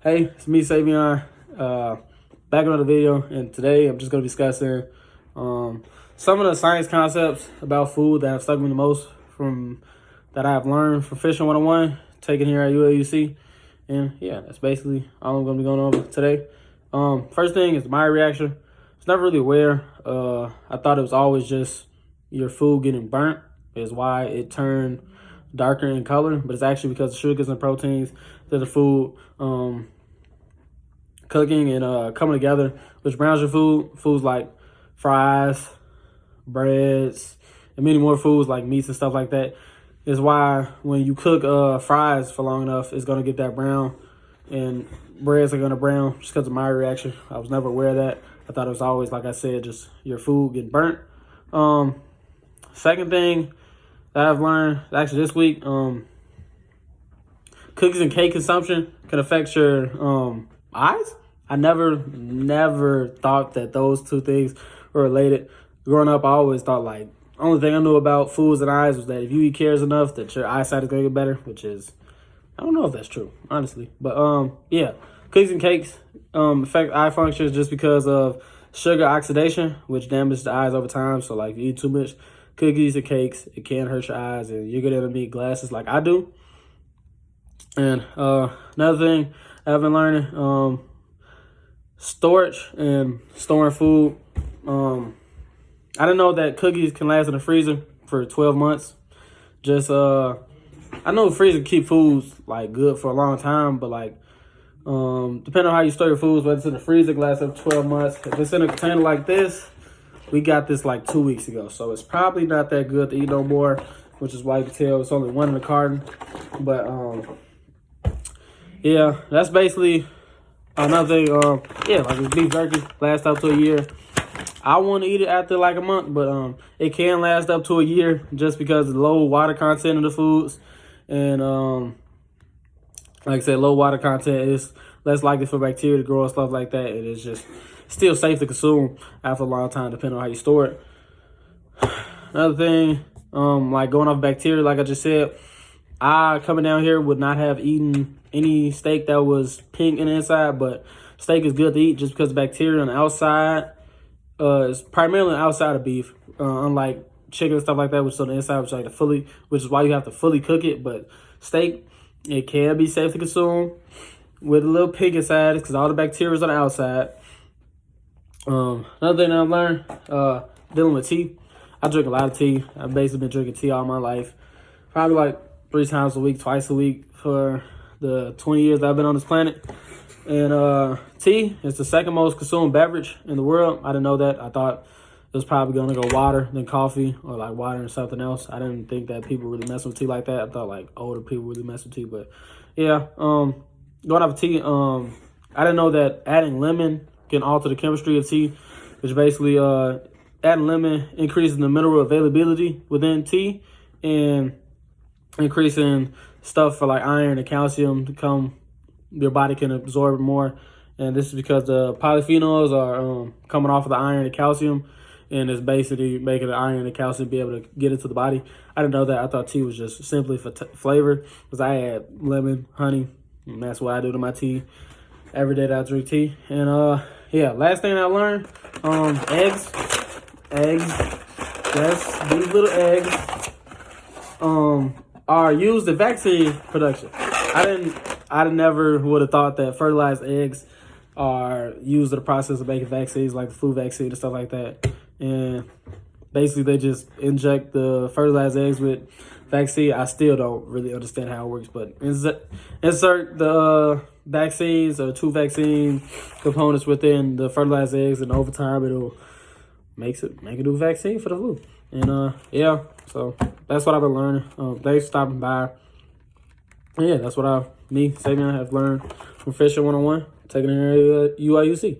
Hey, it's me, Sai'Veon, back in another video, and today I'm just going to be discussing some of the science concepts about food that have stuck me the most that I've learned from Fishing 101, taken here at UIUC, and yeah, that's basically all I'm going to be going over today. First thing is my reaction. I was never really aware. I thought it was always just your food getting burnt is why it turned darker in color, but it's actually because the sugars and proteins that the food cooking and coming together, which browns your food. Foods like fries, breads, and many more foods like meats and stuff like that is why when you cook fries for long enough, it's going to get that brown, and breads are going to brown just because of my reaction. I was never aware of that. I thought it was always, like I said, just your food getting burnt. Second thing that I've learned actually this week, cookies and cake consumption can affect your eyes. I never thought that those two things were related. Growing up, I always thought like only thing I knew about foods and eyes was that if you eat carrots enough, that your eyesight is gonna get better, which is, I don't know if that's true, honestly. But yeah, cookies and cakes affect eye functions just because of sugar oxidation, which damages the eyes over time. So like if you eat too much cookies and cakes, it can hurt your eyes, and you're gonna need glasses like I do. And another thing I've been learning, storage and storing food. I didn't know that cookies can last in the freezer for 12 months. Just I know freezer keep foods like good for a long time, but like depending on how you store your foods, whether it's in the freezer, it can last up to 12 months. If it's in a container like this, we got this like 2 weeks ago, so it's probably not that good to eat no more, which is why you can tell it's only one in the carton. But yeah, that's basically another thing. Yeah, like this beef jerky lasts up to a year. I want to eat it after like a month, but it can last up to a year just because of the low water content of the foods. And like I said, low water content is less likely for bacteria to grow and stuff like that. It is just still safe to consume after a long time, depending on how you store it. Another thing, like going off bacteria, like I just said, I coming down here would not have eaten any steak that was pink in the inside, but steak is good to eat just because bacteria on the outside is primarily outside of beef, unlike chicken and stuff like that, which is on the inside, which is why you have to fully cook it. But steak, it can be safe to consume with a little pink inside because all the bacteria is on the outside. Another thing that I've learned, dealing with tea. I drink a lot of tea. I've basically been drinking tea all my life, probably like 3 times a week, twice a week for the 20 years that I've been on this planet. And tea is the second most consumed beverage in the world. I didn't know that. I thought it was probably going to go water, then coffee, or like water and something else. I didn't think that people really mess with tea like that. I thought like older people really mess with tea. But yeah, going off of tea, I didn't know that adding lemon can alter the chemistry of tea, which basically adding lemon increases the mineral availability within tea and increasing stuff for like iron and calcium to come, your body can absorb more. And this is because the polyphenols are coming off of the iron and calcium, and it's basically making the iron and calcium be able to get into the body. I didn't know that. I thought tea was just simply for flavor, because I add lemon, honey, and that's what I do to my tea every day that I drink tea. And yeah, last thing I learned, eggs. Yes, these little eggs are used in vaccine production. I never would have thought that fertilized eggs are used in the process of making vaccines, like the flu vaccine and stuff like that. And basically, they just inject the fertilized eggs with vaccine. I still don't really understand how it works, but insert the vaccines or 2 vaccine components within the fertilized eggs, and over time, it'll make a new vaccine for the flu. And yeah, so that's what I've been learning. Thanks for stopping by. Yeah, that's what me, Sai'Veon, have learned from Fishing 101, taking it here at UIUC.